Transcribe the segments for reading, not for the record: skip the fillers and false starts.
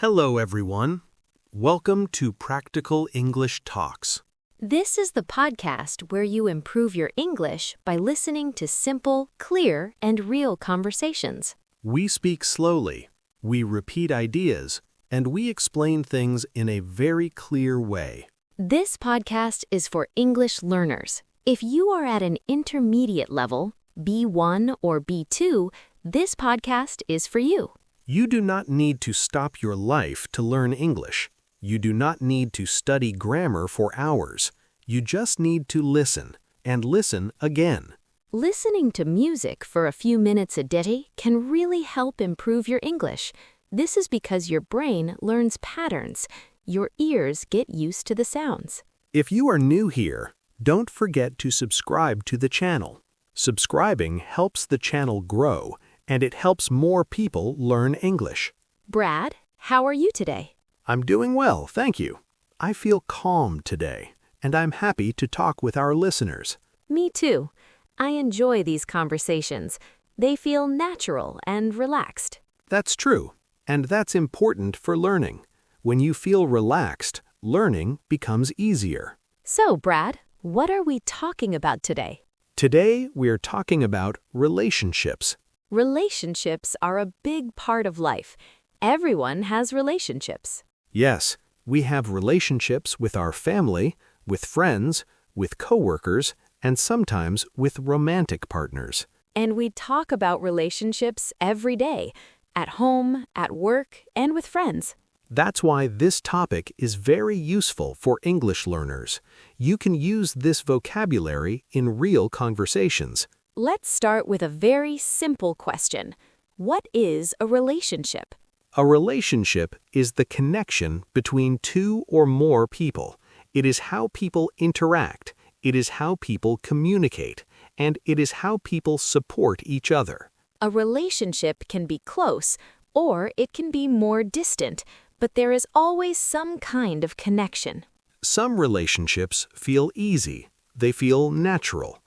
Hello, everyone. Welcome to Practical English Talks. This is the podcast where you improve your English by listening to simple, clear, and real conversations. We speak slowly, we repeat ideas, and we explain things in a very clear way. This podcast is for English learners. If you are at an intermediate level, B1 or B2, this podcast is for you. You do not need to stop your life to learn English. You do not need to study grammar for hours. You just need to listen, and listen again. Listening to music for a few minutes a day can really help improve your English. This is because your brain learns patterns. Your ears get used to the sounds. If you are new here, don't forget to subscribe to the channel. Subscribing helps the channel grow, and it helps more people learn English. Brad, how are you today? I'm doing well, thank you. I feel calm today, and I'm happy to talk with our listeners. Me too. I enjoy these conversations. They feel natural and relaxed. That's true, and that's important for learning. When you feel relaxed, learning becomes easier. So, Brad, what are we talking about today? Today, we're talking about relationships. Relationships are a big part of life. Everyone has relationships. Yes, we have relationships with our family, with friends, with coworkers, and sometimes with romantic partners. And we talk about relationships every day, at home, at work, and with friends. That's why this topic is very useful for English learners. You can use this vocabulary in real conversations. Let's start with a very simple question. What is a relationship? A relationship is the connection between two or more people. It is how people interact, it is how people communicate, and it is how people support each other. A relationship can be close, or it can be more distant, but there is always some kind of connection. Some relationships feel easy, they feel natural.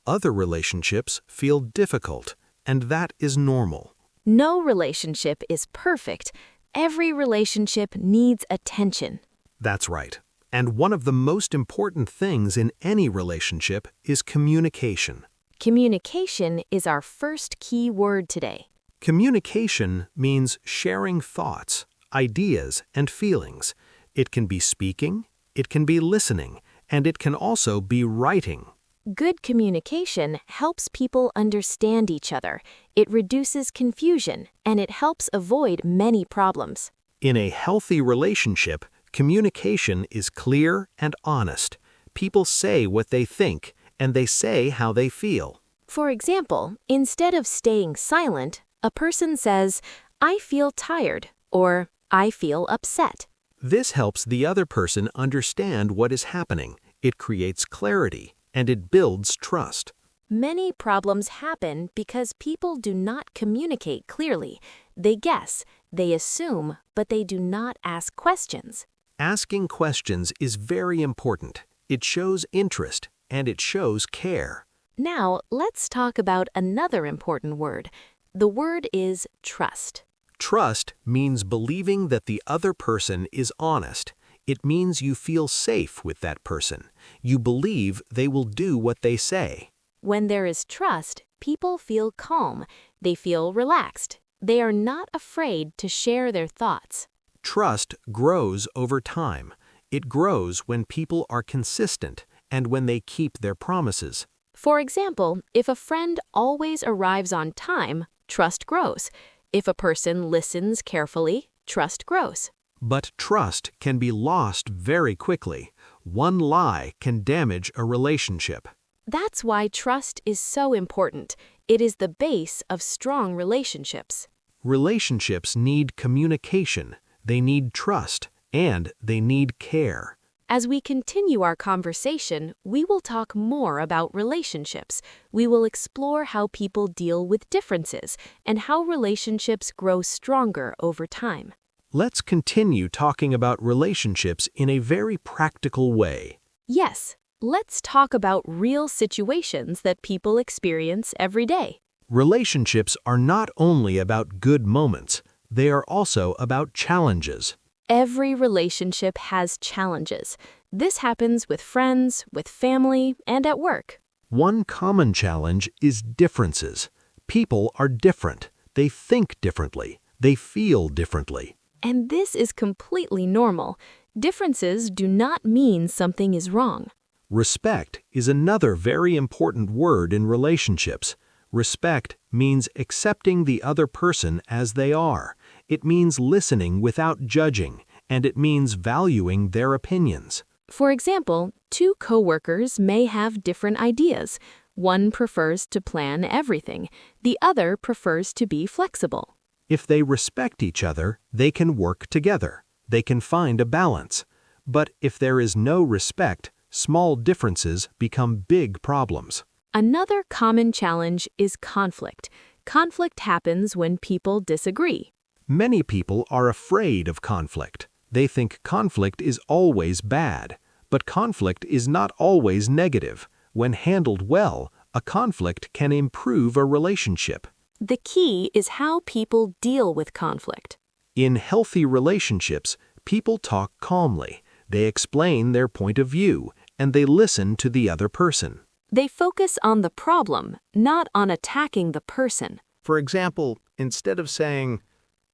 Other relationships feel difficult, and that is normal. No relationship is perfect. Every relationship needs attention. That's right. And one of the most important things in any relationship is communication. Communication is our first key word today. Communication means sharing thoughts, ideas, and feelings. It can be speaking, it can be listening, and it can also be writing. Good communication helps people understand each other. It reduces confusion, and it helps avoid many problems. In a healthy relationship, communication is clear and honest. People say what they think, and they say how they feel. For example, instead of staying silent, a person says, "I feel tired," or "I feel upset." This helps the other person understand what is happening. It creates clarity, and it builds trust. Many problems happen because people do not communicate clearly. They guess, they assume, but they do not ask questions. Asking questions is very important. It shows interest, and it shows care. Now, let's talk about another important word. The word is trust. Trust means believing that the other person is honest. It means you feel safe with that person. You believe they will do what they say. When there is trust, people feel calm. They feel relaxed. They are not afraid to share their thoughts. Trust grows over time. It grows when people are consistent and when they keep their promises. For example, if a friend always arrives on time, trust grows. If a person listens carefully, trust grows. But trust can be lost very quickly. One lie can damage a relationship. That's why trust is so important. It is the base of strong relationships. Relationships need communication, they need trust, and they need care. As we continue our conversation, we will talk more about relationships. We will explore how people deal with differences and how relationships grow stronger over time. Let's continue talking about relationships in a very practical way. Yes, let's talk about real situations that people experience every day. Relationships are not only about good moments, They are also about challenges. Every relationship has challenges. This happens with friends, with family, and at work. One common challenge is differences. People are different. They think differently. They feel differently. And this is completely normal. Differences do not mean something is wrong. Respect is another very important word in relationships. Respect means accepting the other person as they are. It means listening without judging, and it means valuing their opinions. For example, two coworkers may have different ideas. One prefers to plan everything. The other prefers to be flexible. If they respect each other, they can work together. They can find a balance. But if there is no respect, small differences become big problems. Another common challenge is conflict. Conflict happens when people disagree. Many people are afraid of conflict. They think conflict is always bad. But conflict is not always negative. When handled well, a conflict can improve a relationship. The key is how people deal with conflict. In healthy relationships, people talk calmly. They explain their point of view, and they listen to the other person. They focus on the problem, not on attacking the person. For example, instead of saying,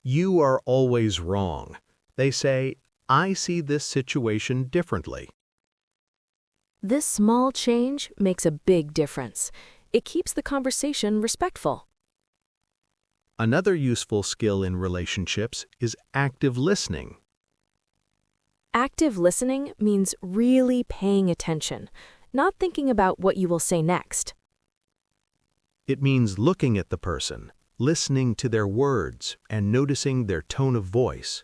"You are always wrong," they say, "I see this situation differently." This small change makes a big difference. It keeps the conversation respectful. Another useful skill in relationships is active listening. Active listening means really paying attention, not thinking about what you will say next. It means looking at the person, listening to their words, and noticing their tone of voice.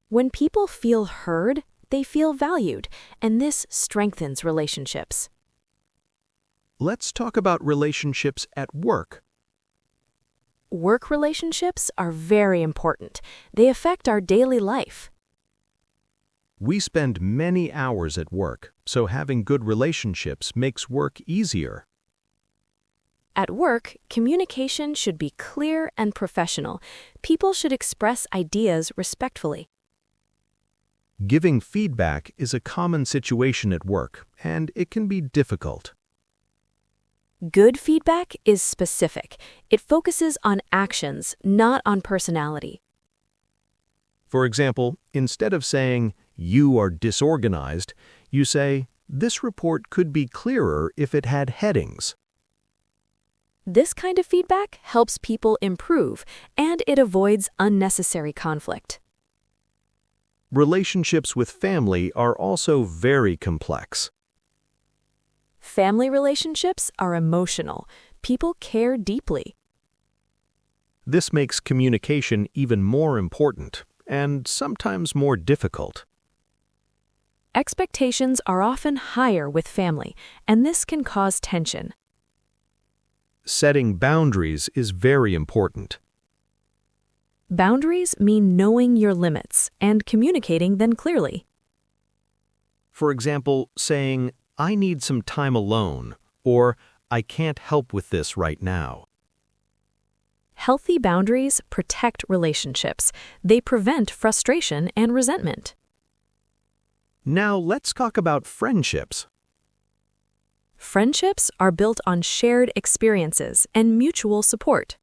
When people feel heard, they feel valued, and this strengthens relationships. Let's talk about relationships at work. Work relationships are very important. They affect our daily life. We spend many hours at work, so having good relationships makes work easier. At work, communication should be clear and professional. People should express ideas respectfully. Giving feedback is a common situation at work, and it can be difficult. Good feedback is specific. It focuses on actions, not on personality. For example, instead of saying, "You are disorganized," you say, "This report could be clearer if it had headings." This kind of feedback helps people improve, and it avoids unnecessary conflict. Relationships with family are also very complex. Family relationships are emotional. People care deeply. This makes communication even more important, and sometimes more difficult. Expectations are often higher with family, and this can cause tension. Setting boundaries is very important. Boundaries mean knowing your limits and communicating them clearly. For example, saying, "I need some time alone," or "I can't help with this right now." Healthy boundaries protect relationships. They prevent frustration and resentment. Now let's talk about friendships. Friendships are built on shared experiences and mutual support.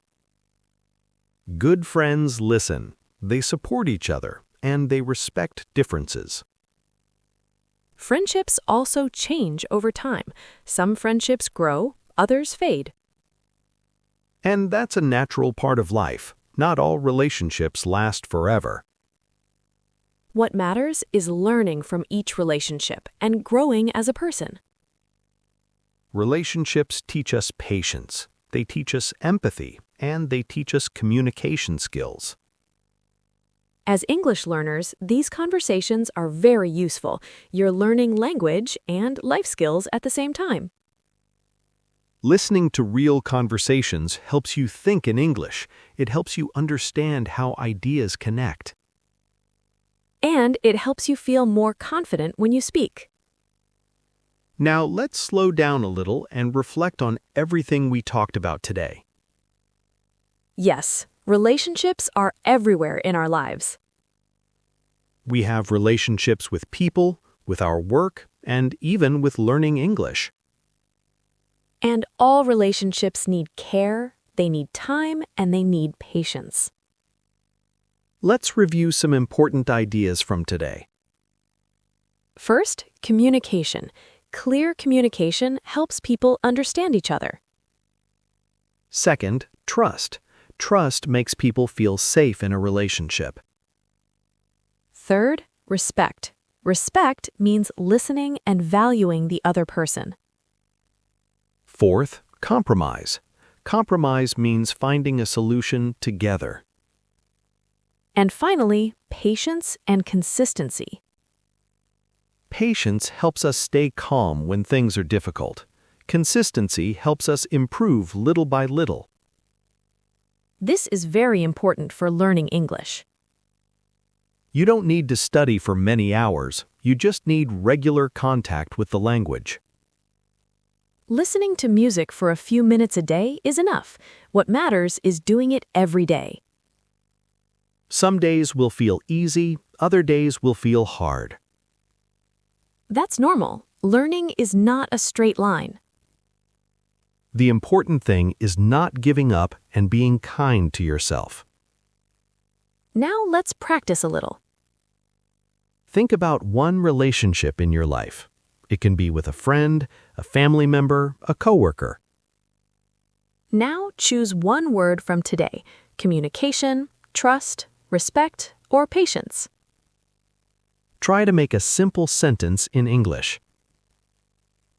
Good friends listen, they support each other, and they respect differences. Friendships also change over time. Some friendships grow, others fade. And that's a natural part of life. Not all relationships last forever. What matters is learning from each relationship and growing as a person. Relationships teach us patience, they teach us empathy, and they teach us communication skills. As English learners, these conversations are very useful. You're learning language and life skills at the same time. Listening to real conversations helps you think in English. It helps you understand how ideas connect. And it helps you feel more confident when you speak. Now let's slow down a little and reflect on everything we talked about today. Yes, Relationships are everywhere in our lives. We have relationships with people, with our work, and even with learning English. And all relationships need care, they need time, and they need patience. Let's review some important ideas from today. First, communication. Clear communication helps people understand each other. Second, trust. Trust makes people feel safe in a relationship. Third, respect. Respect means listening and valuing the other person. Fourth, compromise. Compromise means finding a solution together. And finally, patience and consistency. Patience helps us stay calm when things are difficult. Consistency helps us improve little by little. This is very important for learning English. You don't need to study for many hours. You just need regular contact with the language. Listening to music for a few minutes a day is enough. What matters is doing it every day. Some days will feel easy, other days will feel hard. That's normal. Learning is not a straight line. The important thing is not giving up and being kind to yourself. Now let's practice a little. Think about one relationship in your life. It can be with a friend, a family member, a coworker. Now choose one word from today: communication, trust, respect, or patience. Try to make a simple sentence in English.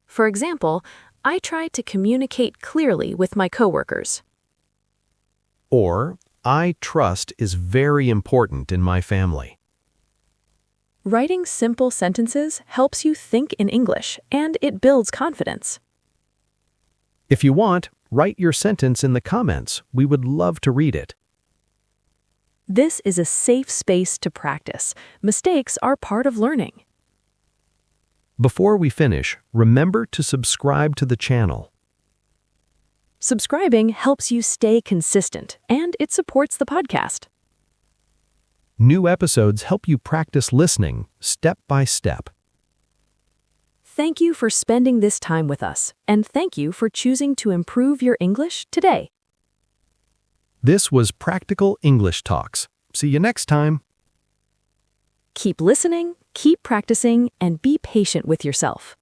For example, I try to communicate clearly with my coworkers. Or, I trust is very important in my family. Writing simple sentences helps you think in English, and it builds confidence. If you want, write your sentence in the comments. We would love to read it. This is a safe space to practice. Mistakes are part of learning. Before we finish, remember to subscribe to the channel. Subscribing helps you stay consistent, and it supports the podcast. New episodes help you practice listening step by step. Thank you for spending this time with us, and thank you for choosing to improve your English today. This was Practical English Talks. See you next time. Keep listening, keep practicing, and be patient with yourself.